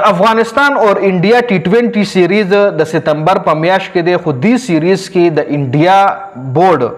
د افغانستان اور انډیا T20 سیریز د ستمبر په میاشت کې د خودي سیریز کې د انډیا بورډ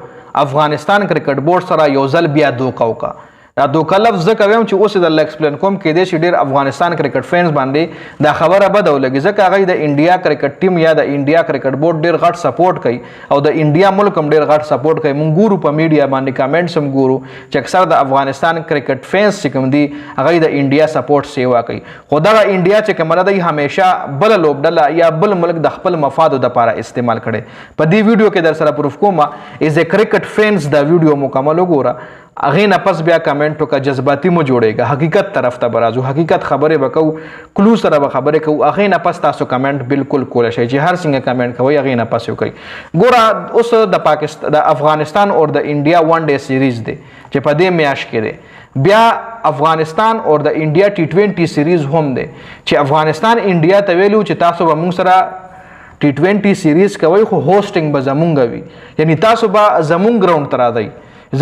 افغانستان کرکټ بورډ سره یو ځل بیا دوکا وکا دا دوکا لفظ ځکه وایم چې اوس د ایکسپلین کوم کې د ډیر افغانستان کرکټ فینز باندې دا خبره بده ولګي ځکه هغه د انډیا کرکټ ټیم یا د انډیا کرکټ بورډ ډیر غټ سپورټ کوي او د انډیا ملک هم ډیر غټ سپورټ کوي مونږ ګورو په میډیا باندې کمنټس هم ګورو چې اکثر د افغانستان کرکټ فینز چې کوم دي هغه د انډیا سپورټ سیوا کوي خو دا انډیا چې کوم دی همیشه بل لوبډله یا بل ملک د خپل مفادو د لپاره استعمال کړي په دې ویډیو کې در سره پروف کوم از ا کرکټ فینز دا ویډیو مکمل وګوره اغه نه پس بیا کمنټو کا جذباتي مو جوړيږي حقیقت طرف ته برازو حقیقت خبره وکاو کلو سره به خبره کو اغه نه پس تاسو کمنټ بالکل کول شي چې هر څنګه کمنټ کوي اغه نه پس وکي ګوره اوس د پاکستان د افغانستان اور د انډیا ون ډے سیریز دی چې په دې میاش کې دی بیا افغانستان اور د انډیا T20 سیریز هم دی چې افغانستان انډیا ته ویلو چې تاسو به موږ سره T20 سیریز کوي خو هوسټینګ به زمونږ وي یعنی تاسو به زمونږ ګراوند ته راځي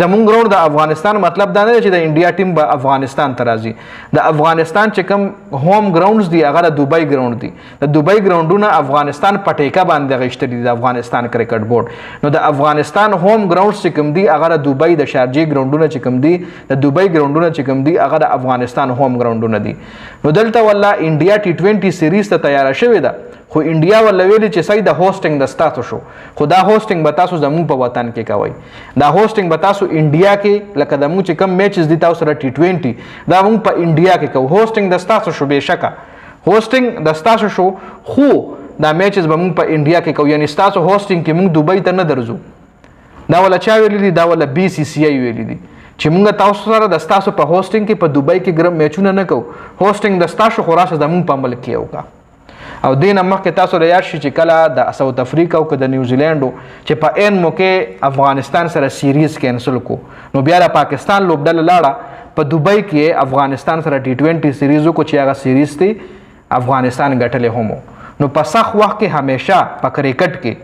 زمونږ ګراوند د افغانستان مطلب دا نه چې د انډیا ټیم به افغانستان ته راځي د افغانستان چې کوم هوم ګراوندز دي هغه د دوبۍ ګراوند دي د دوبۍ ګراوندونه افغانستان پټیکا باندې غشتري د افغانستان کرکټ بورډ نو د افغانستان هوم ګراوندز چې کوم دي هغه د دوبۍ د شارجې ګراوندونه چې کوم دي د دوبۍ ګراوندونه چې کوم دي هغه د افغانستان هوم ګراوندونه دي نو دلته والله انډیا T20 سیریز ته تیار شوې ده خو انډیا ولویل چې صحیح د هوسټینګ د ستاسو شو خو دا هوسټینګ به تاسو زموږ په وطن کې کوي دا هوسټینګ به تاسو انډیا کې لکه د موږ چې کم میچز دي تاسو سره T20 دا موږ په انډیا کې کوو هوسټینګ د ستاسو شو بهشکه هوسټینګ د ستاسو شو خو دا میچز به موږ په انډیا کې کوو یعنی ستاسو هوسټینګ کې موږ دوبۍ ته نه درځو دا ولا چا ویلي دي دا ولا BCCI ویلي دي چې موږ تاسو سره د ستاسو په هوسټینګ کې په دوبۍ کې ګرم میچونه نه کوو هوسټینګ د ستاسو خو راشه زموږ په ملک کې وکړه او دین مخکې تاسو را یاد شي چې کله د ساوث افریقا او د نیوزیلند چې په ان موقع افغانستان سره سیریز کینسل کو نو بیا د پاکستان لوبډله لاړه په دوبۍ کې افغانستان سره T20 سیریز کو چې هغه سیریز تی افغانستان ګټلې هم نو په سخت وخت کې همیشه په کرکټ کې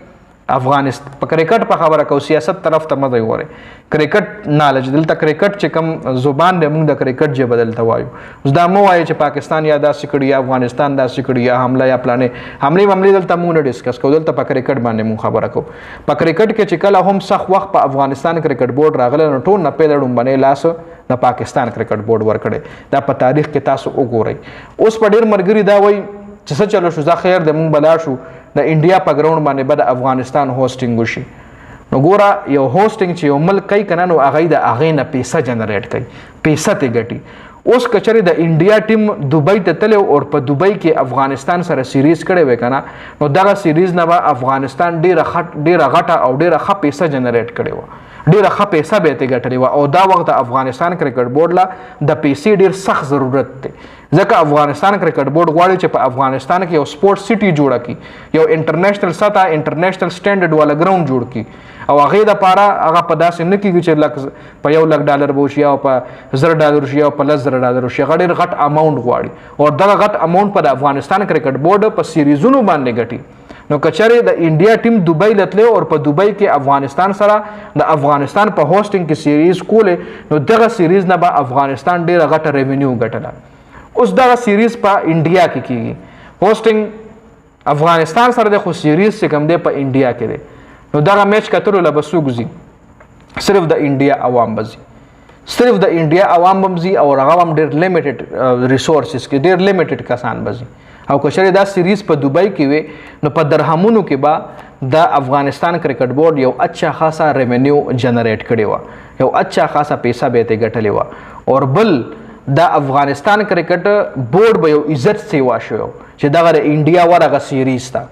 افغانستان په کرکټ په خبره کو سیاست طرف ته مزه وره کرکټ نالج دلته کرکټ چې کم زبان د موږ د کرکټ چې بدلته وایو اوس دا مو وایي چې پاکستان یا داسې کړي یا افغانستان داسې کړي یا حمله یا پلانې حمله دلته موږ نه ډیسکس کوو دلته په کرکټ باندې موږ خبره کوو په کرکټ کې چې کله هم سخت وخت په افغانستان کرکټ بورډ راغله نو ټول نه پیلړم باندې لاس د پاکستان کرکټ بورډ ورکړي دا په تاریخ کې تاسو وګورئ اوس په ډیر مرګري دا وایي چې څه چلو شو ځا خیر د مونږ بلا شو د انډیا په ګراوند باندې به د افغانستان هوسټینګ وشي نو ګوره یو هوسټینګ چې یو ملک کوي کنه نو هغه د هغې نه پیسه جنریټ کوي پیسه ته ګټي اوس کچري د انډیا ټیم دوبۍ ته تللی او په دوبۍ کې افغانستان سره سیریز کړی وی کنه نو دغه سیریز نه به افغانستان ډیره غټه او ډیره ښه پیسه جنریټ کړې وه ډیره ښه پیسه به یې ترې ګټلې وه او دا وخت د افغانستان کرکټ بورډ له د پیسې ډیر سخت ضرورت دی ځکه افغانستان کرکټ بورډ غواړي چې په افغانستان کې یو سپورټ سټي جوړه کړي یو انټرنیشنل سطح انټرنیشنل سټینډرډ والا ګراوند جوړ کړي او هغې دپاره هغه په داسې نه کېږي چې په $1,00,000 به وشي او په $1,000 وشي او په $10,000 وشي هغه ډېر غټ اماونټ غواړي او دغه غټ اماونټ په د افغانستان کرکټ بورډ په سیریزونو باندې ګټي نو کچره د انډیا ټیم دوبۍ لتله او په دوبۍ کې افغانستان سره د افغانستان په هوسټینګ کې سیریز کوله نو دغه سیریز نه به افغانستان ډېره غټه ریونیو ګټله اوس دغه سیریز په انډیا کې کیږي هوسټینګ افغانستان سره د خو سیریز چې کوم دی په انډیا کې دی نو دغه میچ کتلو له بسوک زی صرف د انډیا عوام بزي صرف د انډیا عوام بمزي او هغه هم ډېر لیمیټډ ریسورسز کې ډېر لیمیټډ کسان بزي او کشره دا سیریز په دوبۍ کې وي نو په درهمونو کې به د افغانستان کرکټ بورډ یو اچھا خاصا ریونیو جنریټ کړي و یو اچھا خاصا پیسہ به ته ګټلې و اور بل د افغانستان کرکټ بورډ به یو عزت سیوا شو چې دغه انډیا ورغه سیریز تا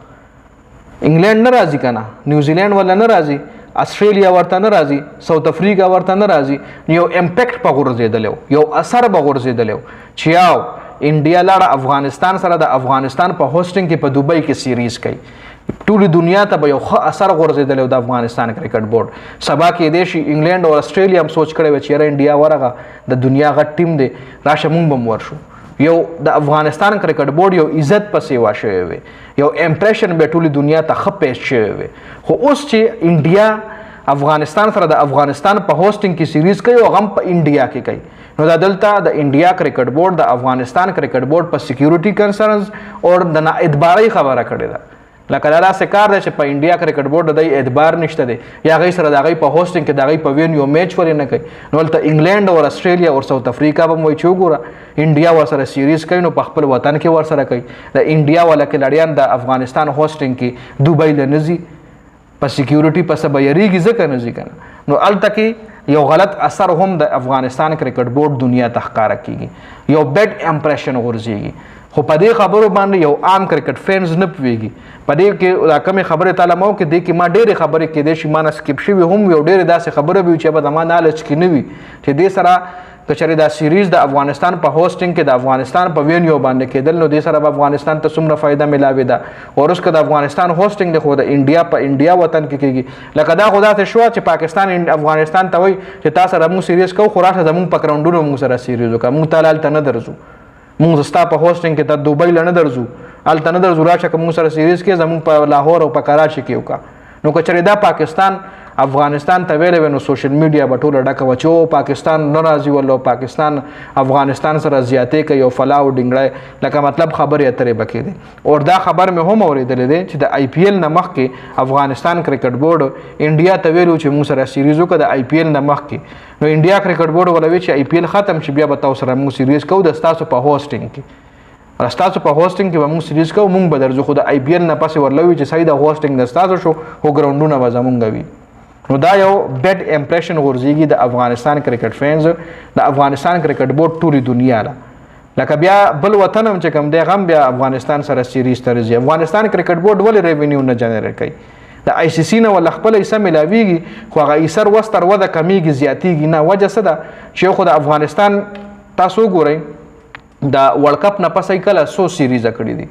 انګلند نه راځي کنه نیوزیلند ولا نه راځي استرالیا ورته نه راځي ساوث افریقا ورته نه راځي یو امپیکټ په غورځېدل یو اثر په غورځېدل چې یاو انډیا لاړه افغانستان سره د افغانستان په هوسټینګ کې په دوبۍ کې سیریز کوي ټولې دنیا ته به یو ښه اثر غورځېدلی د افغانستان کرکټ بورډ سبا کېدی شي انګلند او استرالیا هم سوچ کړی وی چې یاره انډیا ورغه د دنیا غټ ټیم دی راشه مونږ به هم ورشو یو د افغانستان کرکټ بورډ یو عزت په سیوا شوی وي یو امپریشن به ټولې دنیا ته ښه پیش شوی وي خو اوس چې انډیا افغانستان سره د افغانستان په هوسټینګ کې سیریز کوي او هغه هم په انډیا کې کوي نو دا دلته د انډیا کرکټ بورډ د افغانستان کرکټ بورډ په سکیورټي کنسرنز او د نا اعتباري خبره کړې ده. لکه دا داسې کار دی چې په انډیا کرکټ بورډ د اعتبار نشته دی یا هغوی سره د هغوی په هوسټینګ کې د هغوی په وینیو میچ ولې نه کوي. نو هلته انګلینډ او اسټرالیا او ساوث افریقا به م وایي چې وګوره انډیا ورسره سیریز کوي نو په خپل وطن کې ورسره کوي. د انډیا والا کلاړیان د افغانستان هوسټینګ کې دوبۍ له نه ځي په سکیورټي په څه به یریږي ځکه نه ځي که نه. نو هلته کې یو غلط اثر هم د افغانستان کرکټ بورډ دنیا ته ښکاره کیږي، یو بیډ امپریشن غورځېږي. خو په دې خبرو باندې یو عام کرکټ فینز نه پوهېږي. په دې کې دا کمې خبرې تعالی ما وکړې دې کې ما ډېرې خبرې کېدای شي ما نه سکپ شوي هم وي او ډېرې داسې خبره به وي چې به زما نالج کې نه وي چې دې سره که چېرې دا سیریز د افغانستان په هوسټینګ کې د افغانستان په وینیو باندې کېدل نو دې سره به افغانستان ته څومره فایده میلاوې ده. او اوس که د افغانستان هوسټینګ دی خو د انډیا په انډیا وطن کې کېږي. لکه دا خو داسې شوه چې پاکستان افغانستان ته وایي چې تا سره موږ سیریز کوو خو راشه زموږ په ګراونډونو موږ سره سیریز وکړه، موږ تا هلته نه درځو، موږ ستا په هوسټینګ کې ته دوبۍ له نه درځو، هلته نه درځو، راشه که موږ سره سیریز کې زموږ په لاهور او په کراچي کې وکړه. نو که چېرې دا پاکستان افغانستان ته ویلی وی نو سوشل میډیا به ټوله ډکه وه چې او پاکستان نه راځي والله پاکستان افغانستان سره زیاتې کوي او فلا او ډنګړی لکه مطلب خبرې اترې به کېدې. او دا خبر مې هم اورېدلی دی چې د آی پی ایل نه مخکې افغانستان کرکټ بورډ انډیا ته ویلي چې موږ سره سیریز وکړه د آی پی ایل نه مخکې. نو انډیا کرکټ بورډ وله وی چې آی پی ایل ختم شي بیا به تاسو سره موږ سیریز کوو د ستاسو په هوسټینګ کې، ستاسو په هوسټینګ کې به موږ سیریز کوو، موږ به درځو. خو د آی پی ایل نه پسې ورله وي چې صحیح د هوسټینګ د ستاسو شو خو ګراونډونه به زمونږ وي. نو دا یو بیډ امپریشن غورځېږي د افغانستان کرکټ فینز د افغانستان کرکټ بورډ ټولې دنیا له. لکه بیا بل وطن هم چې کوم دی هغه هم بیا افغانستان سره سیریز ته راځي. افغانستان کرکټ بورډ ولې ریونیو نه جنریټ کوي؟ د آی سی سی نه ولا خپله حصه میلاویږي خو هغه ایسر وستر وده کمیږي زیاتیږي نه. وجه څه ده چې خو د افغانستان تاسو وګورئ د ورلډ کپ نه پس کله څو سیریزه کړي دي.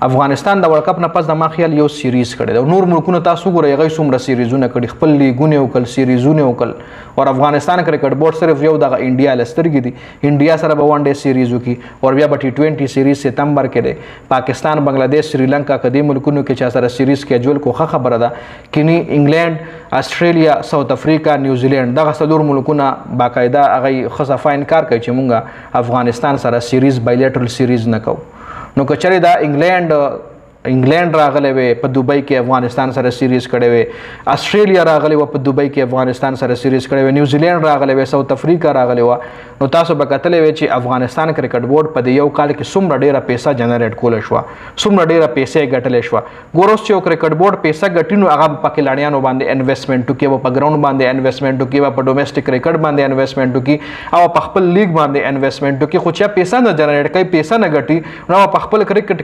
افغانستان د ورلډ کپ نه پس د ما خیال یو سیریز کړی دی. نور ملکونو تاسو وګورئ هغوی څومره سیریزونه کړي، خپل لیګونه یې وکړل، سیریزونه یې وکړل. او افغانستان کرکټ بورډ صرف یو دغه انډیا له سترګې دي، انډیا سره به ون ډے سیریز وکړي او بیا به ټي 20 سیریز ستمبر کې دی. پاکستان، بنګلادیش، سریلنکا که دې ملکونو کې چا سره سیریز کیجول کو ښه خبره ده. کینی انګلینډ، اسټرالیا، ساوث افریقا، نیوزیلینډ دغه څلور ملکونه باقاعده هغوی ښه صفا انکار کوي چې مونږ افغانستان سره سیریز بایلیټرل سیریز نه کوو. نو که چېرې دا انګلینډ راغلی وی په دوبۍ کې افغانستان سره سیریز کړی وی، اسټرالیا راغلی وه په دوبۍ کې افغانستان سره سیریز کړی وی، نیوزیلینډ راغلی وی، ساوث افریقا راغلی وه. نو تاسو به کتلی وی چې افغانستان کرکټ بورډ په دې یو کال کې څومره ډېره پیسه جنریټ کولی شوه، څومره ډېره پیسې یې ګټلی شوه. ګوره اوس چې یو کرکټ بورډ پیسه ګټي نو هغه به په کلاړیانو باندې انویسټمنټ وکړي، به په ګراونډ باندې انویسټمنټ وکړي، به په ډومیسټک کرکټ باندې انویسټمنټ وکړي او په خپل لیګ باندې انویسټمنټ وکړي. خو چې پیسه نه جنریټ کوي، پیسه نه ګټي، نو په خپل کرکټ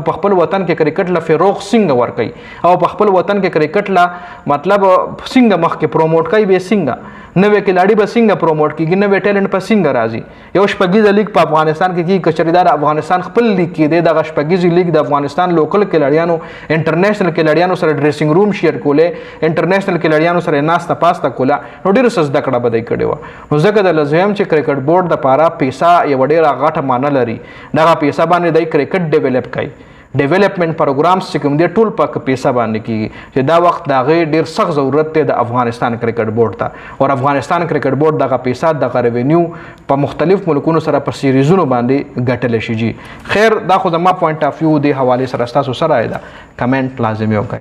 په خپل وطن کې کرکټ له فروغ څنګه ورکوي او په خپل وطن کې کرکټ لا مطلب څنګه مخکې پروموټ کوي، به څنګه نوې کلاړي به څنګه پروموټ کیږي، نوې ټیلنټ په څنګه راځي. یو شپږیزه لیګ په افغانستان کې کیږي، کچریدار افغانستان خپل لیګ کې دی. دغه شپږیزه لیګ د افغانستان لوکل کلاړیانو انټرنیشنل کلاړیانو سره ډریسینګ روم شیر کوله، انټرنیشنل کلاړیانو سره ناسته پاسته کوله. نو ډېر څه زده کړه به دی کړې وه. نو ځکه د لزم چې کرکټ بورډ د پاره پیسه یوه ډېره غټه معنی لري. دغه پیسه باندې دی کرکټ ډیولپ کوي. ډیولپمنٹ پروګرامز چې کوم دی ټول په پیسه باندې کیږي چې دا وخت د هغې ډېر سخت ضرورت دی د افغانستان کرکټ بورډ ته. او افغانستان کرکټ بورډ دغه پیسه دغه ریونیو په مختلف ملکونو سره په سیریزونو باندې ګټلی شي. جي خیر دا خو زما پوینټ آف ویو دې حوالې سره ستاسو سره ده، کمنټ لازمي وکړئ.